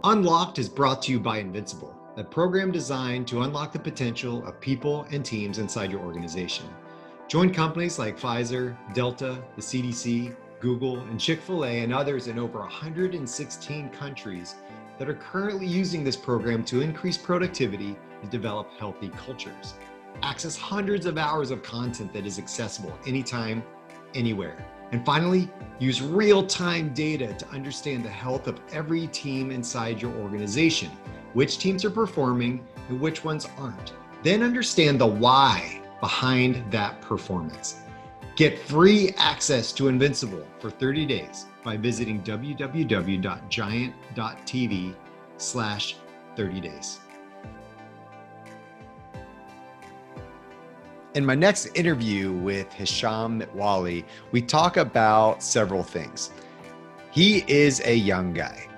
Unlocked is brought to you by Invincible, a program designed to unlock the potential of people and teams inside your organization. Join companies like Pfizer, Delta, the CDC, Google, and Chick-fil-A, and others in over 116 countries that are currently using this program to increase productivity and develop healthy cultures. Access hundreds of hours of content that is accessible anytime, anywhere. And finally, use real-time data to understand the health of every team inside your organization, which teams are performing and which ones aren't. Then understand the why behind that performance. Get free access to Invincible for 30 days by visiting www.giant.tv/30days. In my next interview with Hisham Mitwally, we talk about several things. He is a young guy,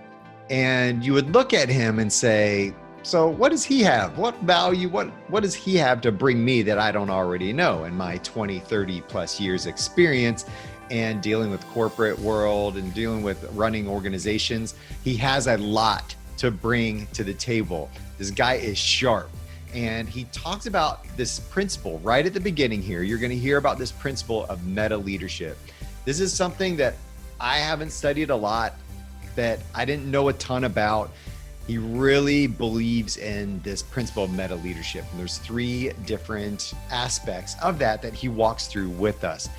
and you would look at him and say, so what does he have? What value, what does he have to bring me that I don't already know in my 20, 30 plus years experience and dealing with corporate world and dealing with running organizations? He has a lot to bring to the table. This guy is sharp. And he talks about this principle right at the beginning here. You're going to hear about this principle of meta leadership. This is something that I haven't studied a lot, that I didn't know a ton about. He really believes in this principle of meta leadership. And there's 3 different aspects of that he walks through with us.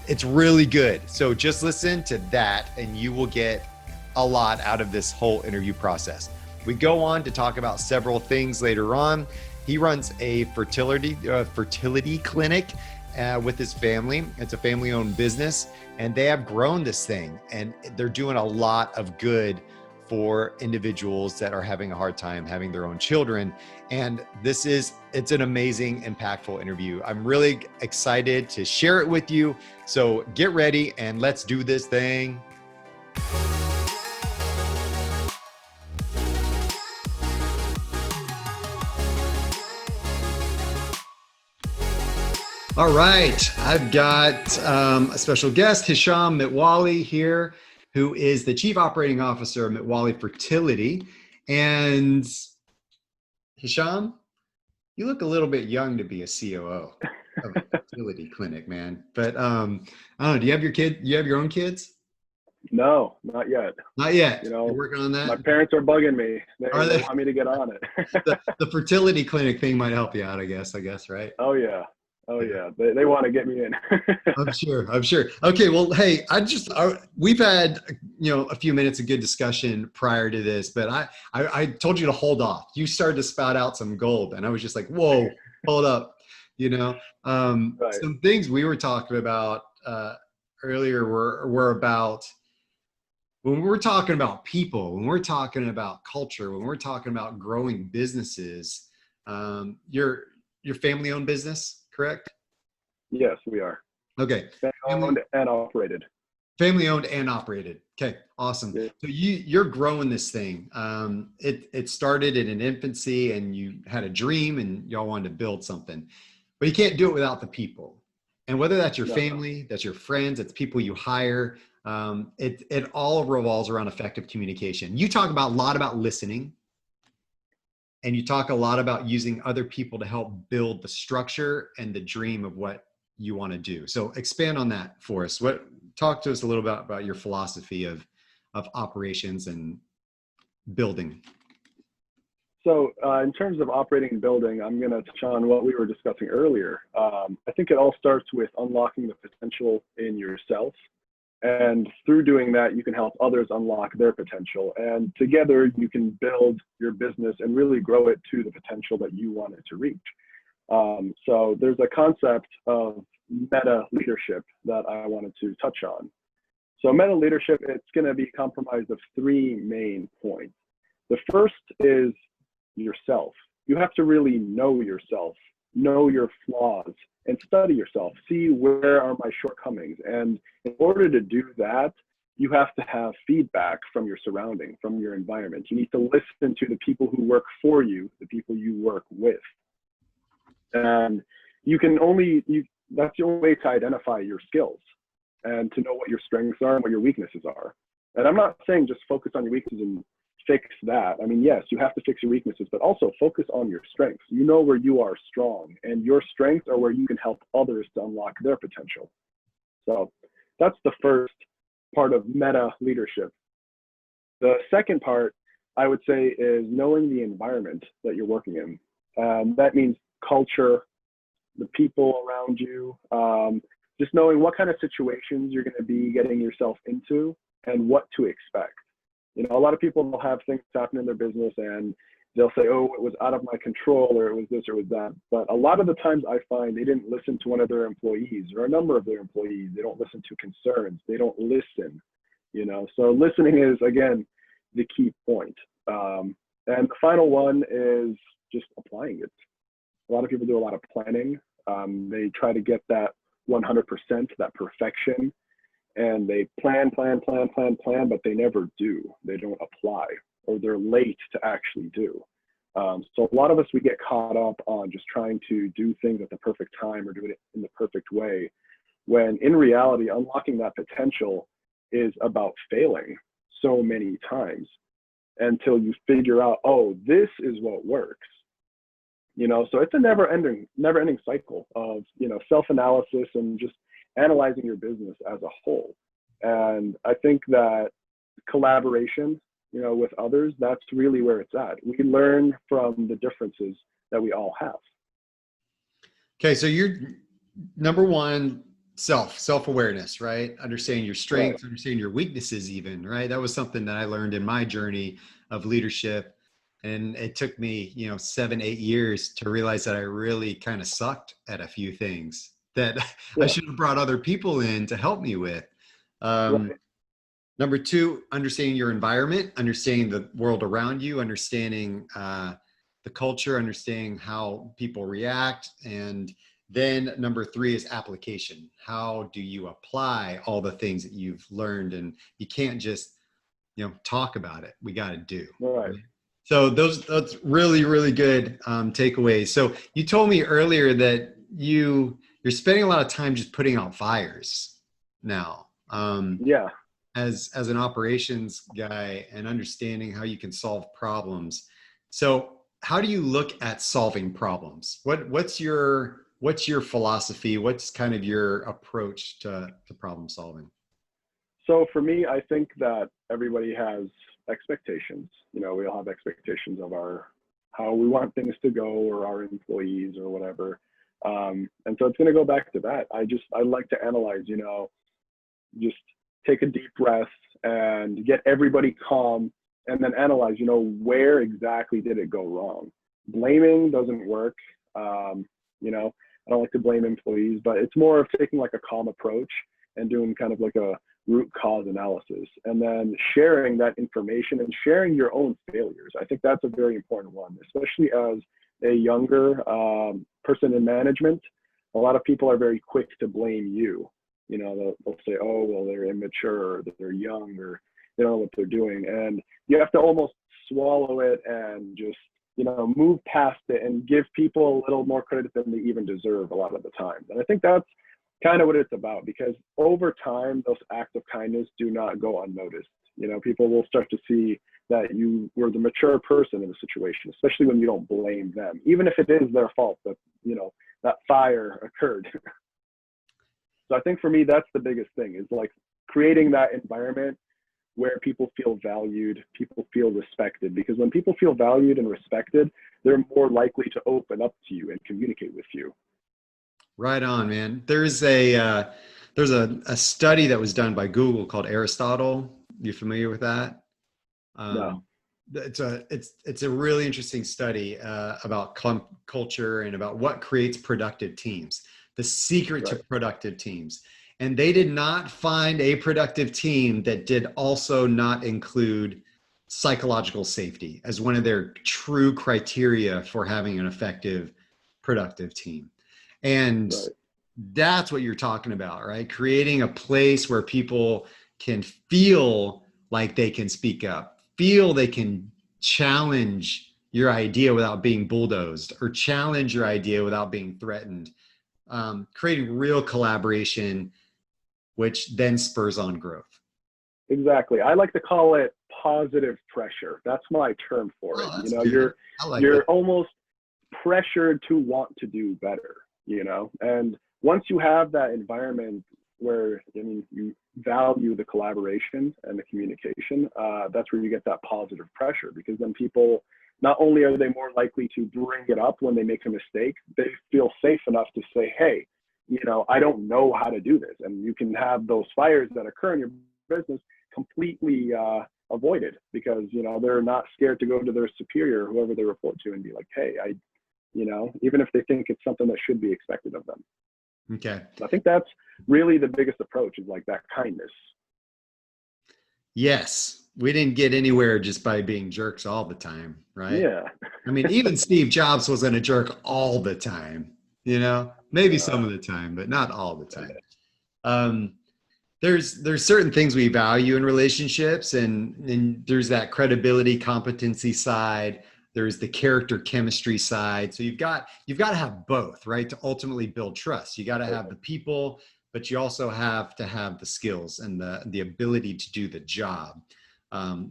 It's really good. So just listen to that and you will get a lot out of this whole interview process. We go on to talk about several things later on. He runs a fertility clinic with his family. It's a family-owned business, and they have grown this thing, and they're doing a lot of good for individuals that are having a hard time having their own children. And it's an amazing, impactful interview. I'm really excited to share it with you. So get ready and let's do this thing. All right, I've got a special guest, Hisham Mitwally here, who is the Chief Operating Officer of Mitwally Fertility. And Hisham, you look a little bit young to be a COO of a fertility clinic, man. But I don't know, do you have your own kids? No, not yet. Not yet. You know, you're working on that? My parents are bugging me. They want me to get on it. the fertility clinic thing might help you out, I guess, right? Oh yeah. They want to get me in. I'm sure. Okay. Well, hey, we've had, a few minutes of good discussion prior to this, but I told you to hold off. You started to spout out some gold and I was just like, whoa, hold up. Right. Some things we were talking about earlier were about when we're talking about people, when we're talking about culture, when we're talking about growing businesses, your family-owned business, correct? Yes, we are. Okay. Family-owned and operated. Family-owned and operated. Okay, awesome. Yeah. So you're growing this thing. It started in an infancy and you had a dream and y'all wanted to build something, but you can't do it without the people. And whether that's your family, that's your friends, that's people you hire, it all revolves around effective communication. You talk a lot about listening. And you talk a lot about using other people to help build the structure and the dream of what you want to do. So expand on that for us. Talk to us a little bit about your philosophy of operations and building. So in terms of operating and building, I'm going to touch on what we were discussing earlier. I think it all starts with unlocking the potential in yourself. And through doing that, you can help others unlock their potential. And together, you can build your business and really grow it to the potential that you want it to reach. So there's a concept of meta leadership that I wanted to touch on. So meta leadership, it's going to be comprised of 3 main points. The first is yourself. You have to really know yourself, know your flaws, and study yourself, see where are my shortcomings. And in order to do that, you have to have feedback from your surrounding, from your environment. You need to listen to the people who work for you, the people you work with. And that's the only way to identify your skills and to know what your strengths are and what your weaknesses are. And I'm not saying just focus on your weaknesses and fix that. I mean, yes, you have to fix your weaknesses, but also focus on your strengths. You know where you are strong, and your strengths are where you can help others to unlock their potential. So that's the first part of meta leadership. The second part, I would say, is knowing the environment that you're working in. That means culture, the people around you, just knowing what kind of situations you're going to be getting yourself into and what to expect. You know, a lot of people will have things happen in their business and they'll say, oh, it was out of my control, or it was this or it was that. But a lot of the times I find they didn't listen to one of their employees or a number of their employees. They don't listen to concerns. They don't listen, you know. So listening is, again, the key point. And the final one is just applying it. A lot of people do a lot of planning. They try to get that 100%, that perfection, and they plan, but they never do. They don't apply, or they're late to actually do. So a lot of us, we get caught up on just trying to do things at the perfect time or do it in the perfect way, when in reality, unlocking that potential is about failing so many times until you figure out, oh, this is what works. You know, so it's a never-ending cycle of, you know, self-analysis and just analyzing your business as a whole. And I think that collaboration, you know, with others, that's really where it's at. We can learn from the differences that we all have. Okay, so you're number one, self-awareness, right? Understanding your strengths, right. Understanding your weaknesses even, right? That was something that I learned in my journey of leadership. And it took me, you know, 7-8 years to realize that I really kind of sucked at a few things that I should have brought other people in to help me with. Right. Number two, understanding your environment, understanding the world around you, understanding the culture, understanding how people react. And then number three is application. How do you apply all the things that you've learned? And you can't just, you know, talk about it. We got to do. Right. So that's really, really good takeaways. So you told me earlier that you're spending a lot of time just putting out fires now. Yeah. As an operations guy and understanding how you can solve problems. So how do you look at solving problems? What's your philosophy? What's kind of your approach to problem solving? So for me, I think that everybody has expectations. You know, we all have expectations of how we want things to go, or our employees, or whatever. And so it's going to go back to that. I like to analyze, you know, just take a deep breath and get everybody calm, and then analyze, you know, where exactly did it go wrong? Blaming doesn't work. You know, I don't like to blame employees, but it's more of taking like a calm approach and doing kind of like a root cause analysis, and then sharing that information and sharing your own failures. I think that's a very important one, especially as a younger person in management. A lot of people are very quick to blame you. You know, they'll say, oh, well, they're immature, or they're young, or they don't know what they're doing. And you have to almost swallow it and just, you know, move past it and give people a little more credit than they even deserve a lot of the time. And I think that's kind of what it's about, because over time, those acts of kindness do not go unnoticed. You know, people will start to see that you were the mature person in the situation, especially when you don't blame them, even if it is their fault that, you know, that fire occurred. So I think for me, that's the biggest thing, is like creating that environment where people feel valued, people feel respected, because when people feel valued and respected, they're more likely to open up to you and communicate with you. Right on, man. There's a study that was done by Google called Aristotle. You familiar with that? No. It's a really interesting study about culture and about what creates productive teams, the secret to productive teams. And they did not find a productive team that did also not include psychological safety as one of their true criteria for having an effective, productive team. And that's what you're talking about, right? Creating a place where people can feel like they can speak up, feel they can challenge your idea without being bulldozed, or challenge your idea without being threatened. Creating real collaboration, which then spurs on growth. Exactly. I like to call it positive pressure. That's my term for it. Oh, You that's know, good. I like you're that. almost pressured to want to do better, you know? And once you have that environment where, I mean, you value the collaboration and the communication, that's where you get that positive pressure, because then people, not only are they more likely to bring it up when they make a mistake, they feel safe enough to say, hey, you know, I don't know how to do this. And you can have those fires that occur in your business completely avoided, because, you know, they're not scared to go to their superior, whoever they report to, and be like, hey, you know, even if they think it's something that should be expected of them. Okay. I think that's really the biggest approach, is like that kindness. Yes. We didn't get anywhere just by being jerks all the time, right? Yeah. I mean, even Steve Jobs wasn't a jerk all the time, you know, maybe some Uh, of the time, but not all the time. Um, there's certain things we value in relationships, and there's that credibility, competency side. There's the character chemistry side. So you've got to have both, right? To ultimately build trust. You got to have the people, but you also have to have the skills and the ability to do the job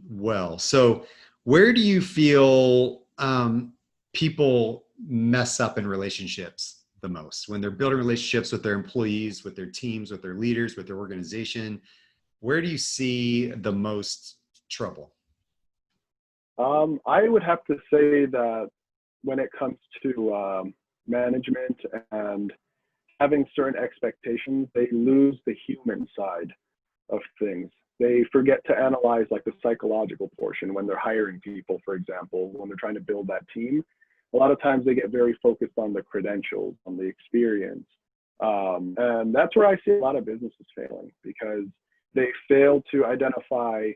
well. So where do you feel people mess up in relationships the most when they're building relationships with their employees, with their teams, with their leaders, with their organization? Where do you see the most trouble? I would have to say that when it comes to management and having certain expectations, they lose the human side of things. They forget to analyze like the psychological portion when they're hiring people, for example, when they're trying to build that team. A lot of times they get very focused on the credentials, on the experience. And that's where I see a lot of businesses failing, because they fail to identify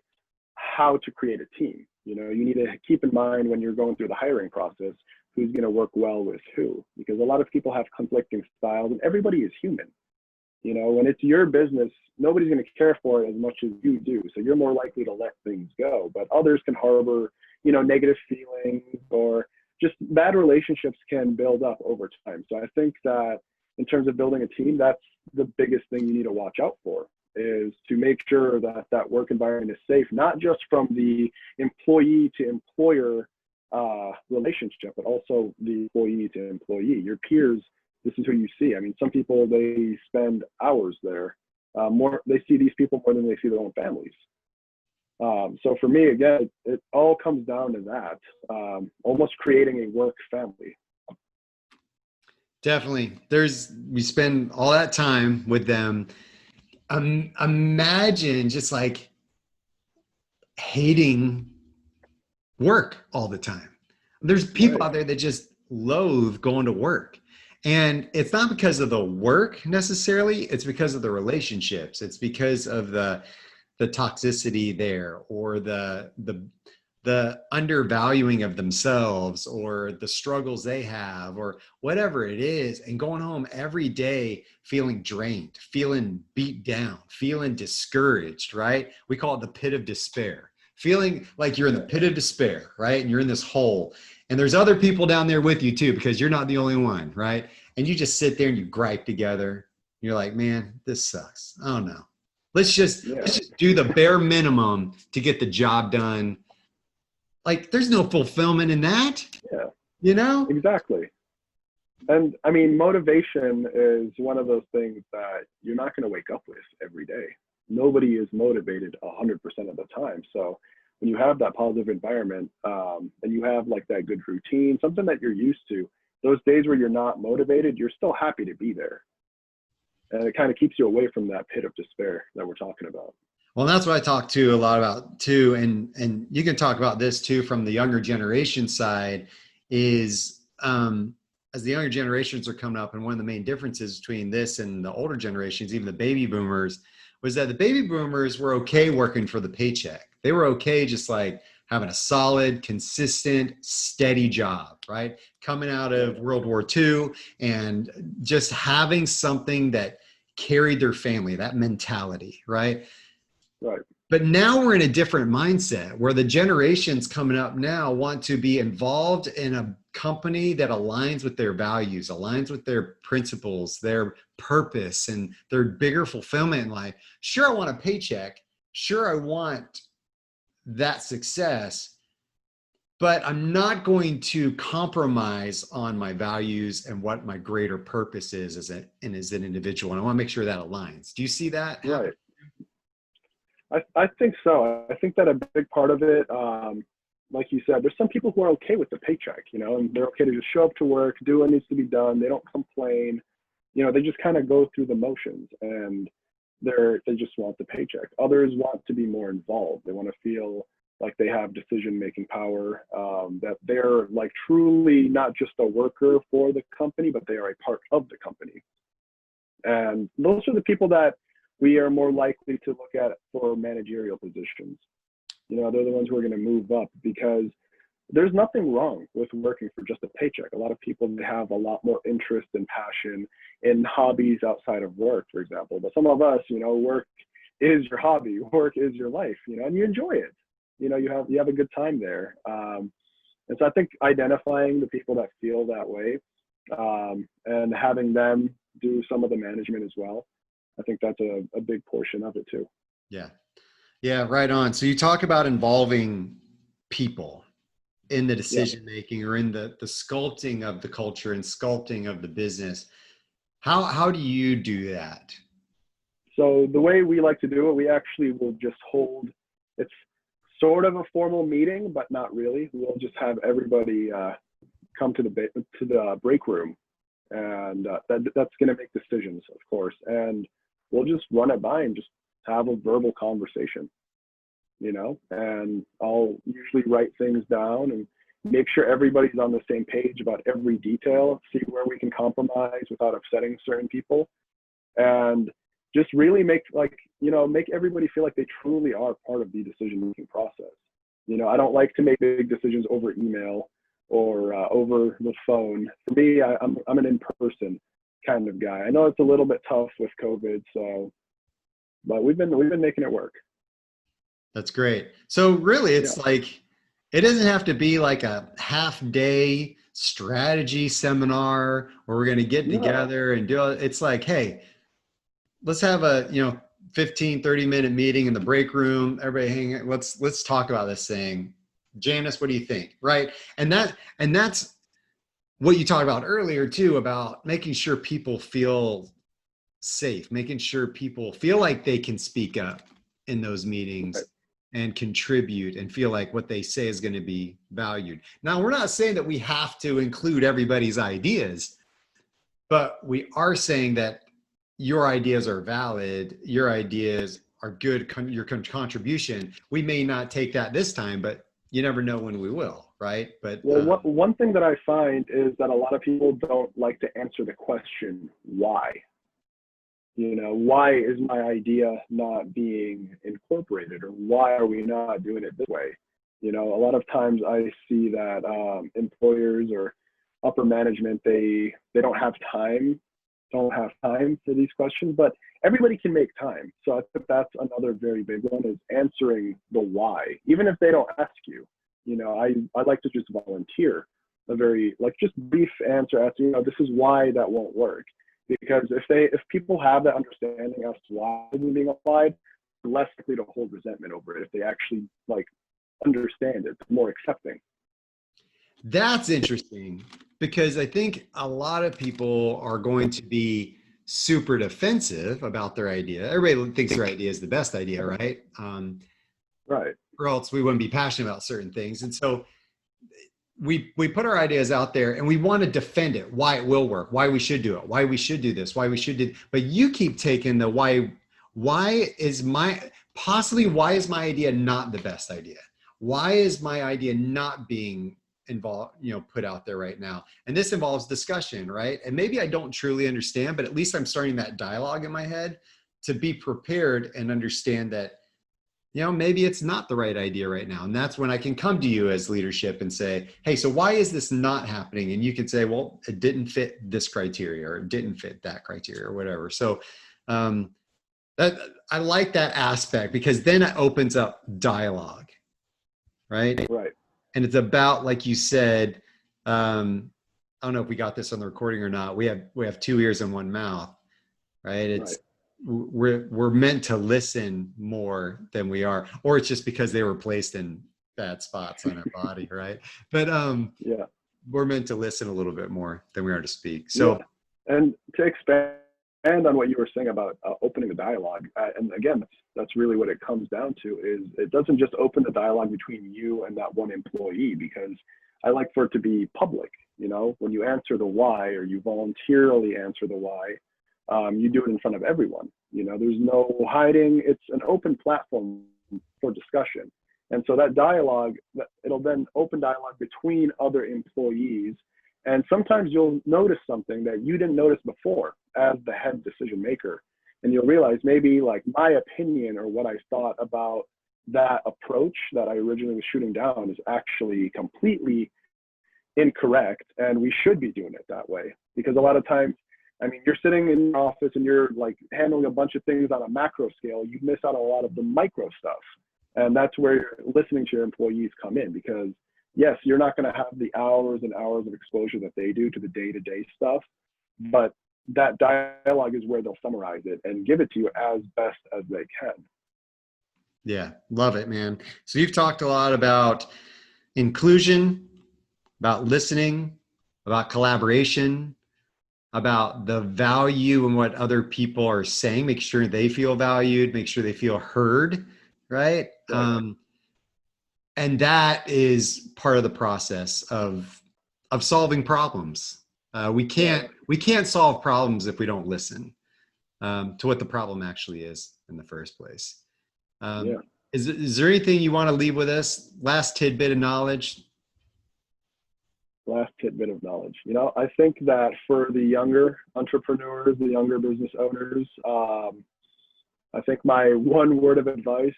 how to create a team. You know, you need to keep in mind when you're going through the hiring process, who's going to work well with who, because a lot of people have conflicting styles, and everybody is human. You know, when it's your business, nobody's going to care for it as much as you do. So you're more likely to let things go. But others can harbor, you know, negative feelings, or just bad relationships can build up over time. So I think that in terms of building a team, that's the biggest thing you need to watch out for, is to make sure that that work environment is safe, not just from the employee to employer relationship, but also the employee to employee, your peers. This is who you see. I mean, some people, they spend hours there. They see these people more than they see their own families. So for me, again, it all comes down to that, almost creating a work family. Definitely. We spend all that time with them. Imagine just like hating work all the time. There's people Right. out there that just loathe going to work. And it's not because of the work necessarily, it's because of the relationships. It's because of the toxicity there, or the undervaluing of themselves, or the struggles they have, or whatever it is, and going home every day feeling drained, feeling beat down, feeling discouraged, right? We call it the pit of despair. Feeling like you're in the pit of despair, right? And you're in this hole. And there's other people down there with you too, because you're not the only one, right? And you just sit there and you gripe together. You're like, man, this sucks. Oh no. Yeah. Let's just do the bare minimum to get the job done. Like, there's no fulfillment in that, Yeah. you know? Exactly. And I mean, motivation is one of those things that you're not going to wake up with every day. Nobody is motivated 100% of the time. So when you have that positive environment, and you have like that good routine, something that you're used to, those days where you're not motivated, you're still happy to be there. And it kind of keeps you away from that pit of despair that we're talking about. Well, that's what I talk to a lot about too. And you can talk about this too from the younger generation side is as the younger generations are coming up, and one of the main differences between this and the older generations, even the baby boomers, was that the baby boomers were okay working for the paycheck. They were okay just like having a solid, consistent, steady job, right? Coming out of World War II and just having something that carried their family, that mentality, right? Right. But now we're in a different mindset where the generations coming up now want to be involved in a company that aligns with their values, aligns with their principles, their purpose, and their bigger fulfillment in life. Sure, I want a paycheck. Sure, I want that success, but I'm not going to compromise on my values and what my greater purpose is as an individual. And I want to make sure that aligns. Do you see that happen? Right. I think so. I think that a big part of it, like you said, there's some people who are okay with the paycheck, and they're okay to just show up to work, do what needs to be done. They don't complain. They just kind of go through the motions, and they just want the paycheck. Others want to be more involved. They want to feel like they have decision-making power, that they're like truly not just a worker for the company, but they are a part of the company. And those are the people that we are more likely to look at for managerial positions. They're the ones who are going to move up, because there's nothing wrong with working for just a paycheck. A lot of people, they have a lot more interest and passion in hobbies outside of work, for example. But some of us, work is your hobby, work is your life, and you enjoy it. You have a good time there. And so I think identifying the people that feel that way, and having them do some of the management as well, I think that's a big portion of it too. Yeah. Yeah, right on. So you talk about involving people in the decision making, or in the sculpting of the culture and sculpting of the business. How do you do that? So the way we like to do it, we actually will just hold, it's sort of a formal meeting, but not really. We'll just have everybody come to the break room, and that's going to make decisions, of course. And we'll just run it by and just have a verbal conversation, and I'll usually write things down and make sure everybody's on the same page about every detail, see where we can compromise without upsetting certain people, and just really make everybody feel like they truly are part of the decision-making process. I don't like to make big decisions over email or over the phone. For me, I'm an in-person kind of guy. I know it's a little bit tough with COVID, but we've been making it work. That's great. So really, it's like, it doesn't have to be like a half-day strategy seminar where we're going to get together and do it. It's like, hey, let's have a 15, 30-minute meeting in the break room. Everybody hang. Let's talk about this thing. Janice, what do you think? Right. And that's what you talked about earlier too, about making sure people feel safe, making sure people feel like they can speak up in those meetings and contribute and feel like what they say is going to be valued. Now, we're not saying that we have to include everybody's ideas, but we are saying that your ideas are valid, your ideas are good, your contribution. We may not take that this time, but you never know when we will, right? But one thing that I find is that a lot of people don't like to answer the question, why? Why is my idea not being incorporated, or why are we not doing it this way? A lot of times I see that employers or upper management, they don't have time for these questions, but everybody can make time. So I think that's another very big one, is answering the why, even if they don't ask you. I like to just volunteer a very just brief answer as to, this is why that won't work. Because if people have that understanding as to why it's being applied, they're less likely to hold resentment over it. If they actually understand it, more accepting. That's interesting, because I think a lot of people are going to be super defensive about their idea. Everybody thinks their idea is the best idea, right? Right. Or else we wouldn't be passionate about certain things. And so we put our ideas out there and we want to defend it, why it will work, why we should do it, why we should do this, why we should do, but you keep taking the why is my idea not the best idea? Why is my idea not being involved, put out there right now? And this involves discussion, right? And maybe I don't truly understand, but at least I'm starting that dialogue in my head to be prepared and understand that, maybe it's not the right idea right now. And that's when I can come to you as leadership and say, hey, so why is this not happening? And you can say, well, it didn't fit this criteria, or it didn't fit that criteria, or whatever. So that I like that aspect, because then it opens up dialogue, right? Right. And it's about, like you said, I don't know if we got this on the recording or not. We have 2 ears and 1 mouth, right? we're meant to listen more than we are, or it's just because they were placed in bad spots on our body, right? But Yeah. we're meant to listen a little bit more than we are to speak. Yeah. So And to expand on what you were saying about opening the dialogue, and again, that's really what it comes down to, is it doesn't just open the dialogue between you and that one employee, because I like for it to be public. You know, when you answer the why, or you voluntarily answer the why, you do it in front of everyone. You know, there's no hiding. It's an open platform for discussion. And so that dialogue, it'll then open dialogue between other employees. And sometimes you'll notice something that you didn't notice before as the head decision maker. And you'll realize maybe like my opinion or what I thought about that approach that I originally was shooting down is actually completely incorrect. And we should be doing it that way. Because a lot of times, I mean, you're sitting in your office and you're like handling a bunch of things on a macro scale. You miss out on a lot of the micro stuff. And that's where listening to your employees come in, because yes, you're not going to have the hours and hours of exposure that they do to the day-to-day stuff, but that dialogue is where they'll summarize it and give it to you as best as they can. yeah, love it, man. So you've talked a lot about inclusion, about listening, about collaboration, about the value and what other people are saying, make sure they feel valued, make sure they feel heard, right? Right. And that is part of the process of solving problems. Yeah. We can't solve problems if we don't listen to what the problem actually is in the first place. Yeah. Um, is there anything you want to leave with us? Last tidbit of knowledge? Last tidbit of knowledge. You know, I think that for the younger entrepreneurs, the younger business owners, I think my one word of advice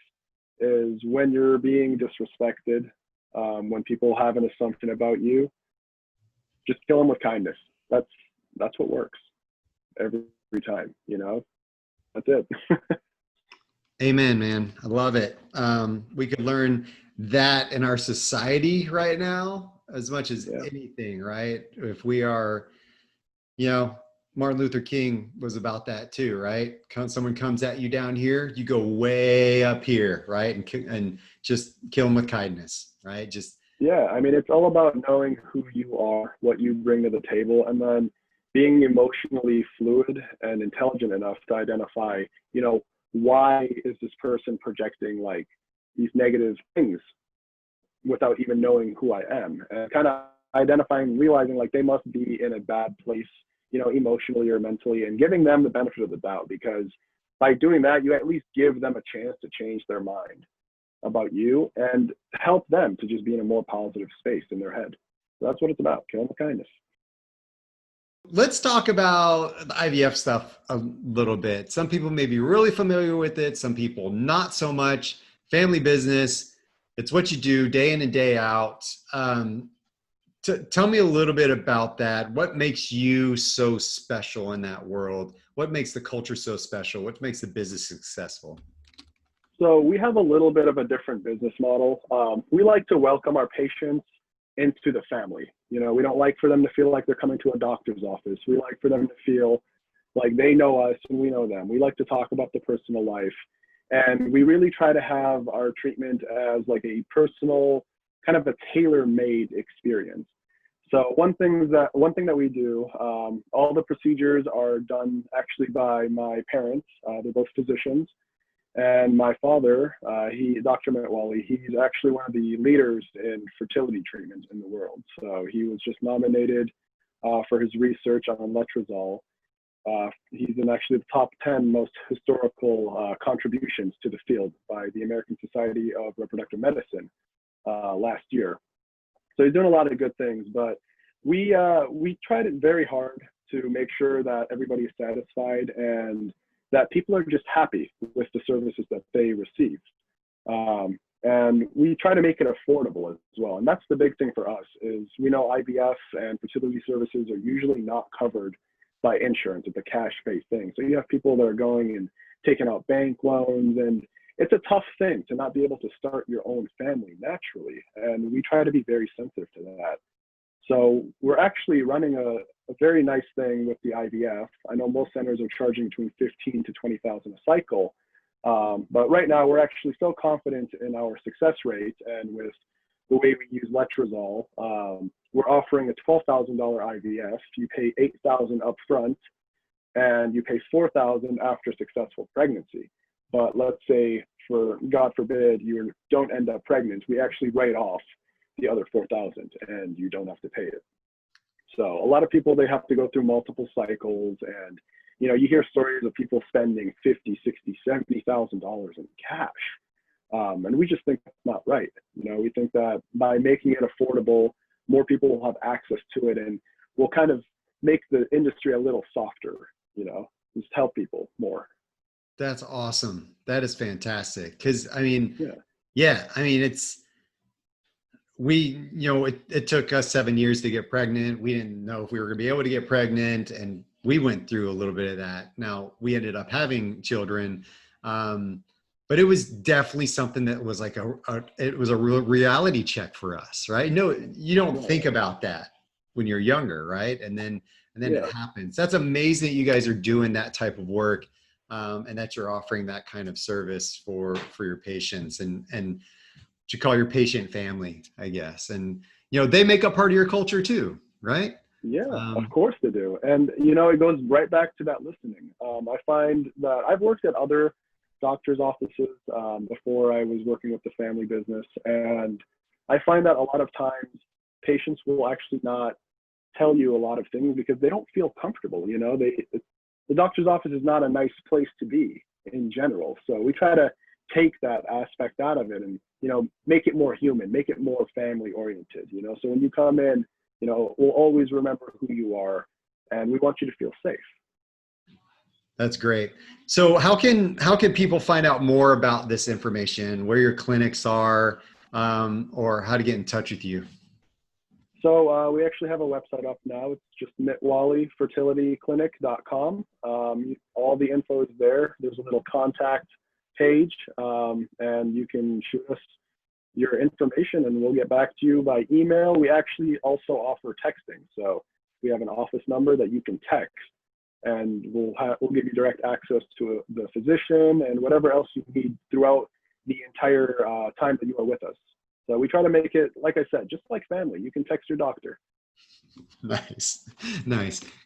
is, when you're being disrespected, when people have an assumption about you, just kill them with kindness. That's what works every time. You know, that's it. Amen, man. I love it. We could learn that in our society right now as much as Yeah. anything, right? If we are, you know, Martin Luther King was about that too, right? Someone comes at you down here, you go way up here, right? And just kill them with kindness, right? Just Yeah, I mean, it's all about knowing who you are, what you bring to the table, and then being emotionally fluid and intelligent enough to identify, you know, why is this person projecting like these negative things without even knowing who I am, and kind of identifying, realizing like they must be in a bad place, you know, emotionally or mentally, and giving them the benefit of the doubt, because by doing that, you at least give them a chance to change their mind about you and help them to just be in a more positive space in their head. So that's what it's about. Kill them with kindness. let's talk about the IVF stuff a little bit. Some people may be really familiar with it, some people not so much. Family business, it's what you do day in and day out. Tell me a little bit about that. What makes you so special in that world? What makes the culture so special? What makes the business successful? So we have a little bit of a different business model. We like to welcome our patients into the family. You know, we don't like for them to feel like they're coming to a doctor's office. We like for them to feel like they know us and we know them. We like to talk about the personal life. And we really try to have our treatment as like a personal, kind of a tailor-made experience. So one thing that we do, all the procedures are done actually by my parents. They're both physicians. And my father, Dr. Mitwally, he's actually one of the leaders in fertility treatment in the world. So he was just nominated for his research on letrozole. He's in actually the top 10 most historical contributions to the field by the American Society of Reproductive Medicine last year. So he's doing a lot of good things, but we tried it very hard to make sure that everybody is satisfied and that people are just happy with the services that they receive. And we try to make it affordable as well. And that's the big thing for us, is we know IVF and fertility services are usually not covered by insurance. It's a cash pay thing. So you have people that are going and taking out bank loans, and it's a tough thing to not be able to start your own family naturally. And we try to be very sensitive to that. So we're actually running a very nice thing with the IVF. I know most centers are charging between 15 to 20,000 a cycle. But right now we're actually so confident in our success rate and with the way we use letrozole, we're offering a $12,000 IVF. You pay $8,000 up front and you pay $4,000 after successful pregnancy. But let's say, for God forbid, you don't end up pregnant, we actually write off the other $4,000 and you don't have to pay it. So a lot of people, they have to go through multiple cycles, and you hear stories of people spending $50,000, $60,000, $70,000 in cash. And we just think that's not right. We think that by making it affordable, more people will have access to it, and we'll kind of make the industry a little softer, just help people more. That's awesome. That is fantastic. Because it took us 7 years to get pregnant. We didn't know if we were going to be able to get pregnant, and we went through a little bit of that. Now we ended up having children, but it was definitely something that was like it was a real reality check for us, right? No, you don't think about that when you're younger, right? And then it happens. That's amazing that you guys are doing that type of work, and that you're offering that kind of service for your patients and what you call your patient family, I guess. And they make up part of your culture too, right? Yeah, of course they do. And it goes right back to that listening. I find that I've worked at other doctors' offices before I was working with the family business, and I find that a lot of times patients will actually not tell you a lot of things because they don't feel comfortable. The doctor's office is not a nice place to be in general. So we try to take that aspect out of it and make it more human, make it more family oriented. So when you come in, we'll always remember who you are, and we want you to feel safe. That's great. So how can people find out more about this information, where your clinics are, or how to get in touch with you? So we actually have a website up now. It's just mitwallyfertilityclinic.com. All the info is there. There's a little contact page, and you can shoot us your information and we'll get back to you by email. We actually also offer texting. So we have an office number that you can text, and we'll give you direct access to the physician and whatever else you need throughout the entire time that you are with us. So we try to make it, like I said, just like family. You can text your doctor. Nice.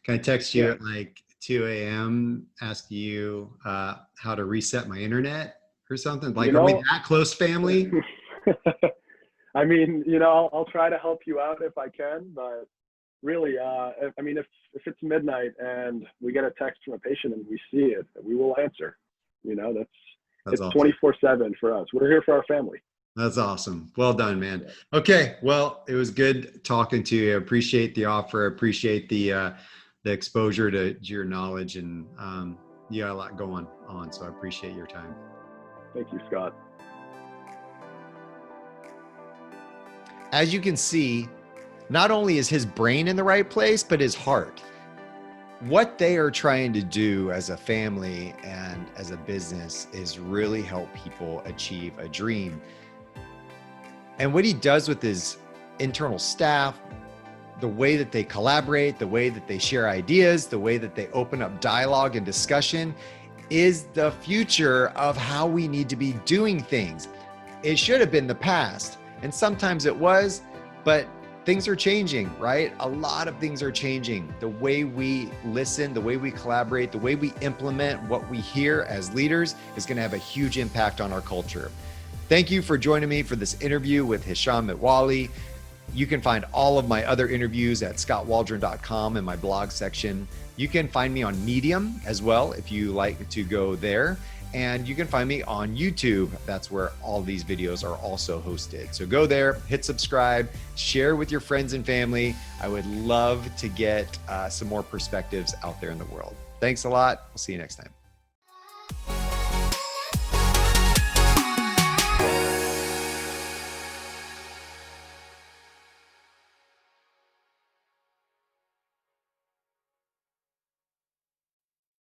Can I text you at like 2 a.m. ask you how to reset my internet or something? Like, are we that close family? I mean, I'll try to help you out if I can, but really, if it's midnight and we get a text from a patient and we see it, we will answer. It's awesome. 24/7 for us. We're here for our family. That's awesome. Well done, man. Okay. Well, it was good talking to you. I appreciate the offer. I appreciate the exposure to your knowledge, and you got a lot going on. So I appreciate your time. Thank you, Scott. As you can see, not only is his brain in the right place, but his heart. What they are trying to do as a family and as a business is really help people achieve a dream. And what he does with his internal staff, the way that they collaborate, the way that they share ideas, the way that they open up dialogue and discussion is the future of how we need to be doing things. It should have been the past, and sometimes it was, but things are changing, right? A lot of things are changing. The way we listen, the way we collaborate, the way we implement what we hear as leaders is going to have a huge impact on our culture. Thank you for joining me for this interview with Hisham Mitwally. You can find all of my other interviews at scottwaldron.com in my blog section. You can find me on Medium as well if you like to go there. And you can find me on YouTube. That's where all these videos are also hosted. So go there, hit subscribe, share with your friends and family. I would love to get some more perspectives out there in the world. Thanks a lot. We'll see you next time.